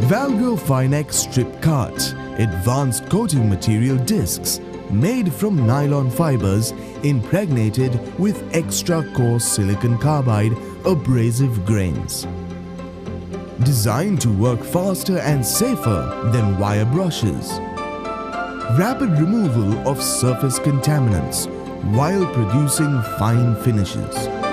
Valgro Finex Strip Cut, advanced coating material discs made from nylon fibers impregnated with extra coarse silicon carbide abrasive grains. Designed to work faster and safer than wire brushes. Rapid removal of surface contaminants while producing fine finishes.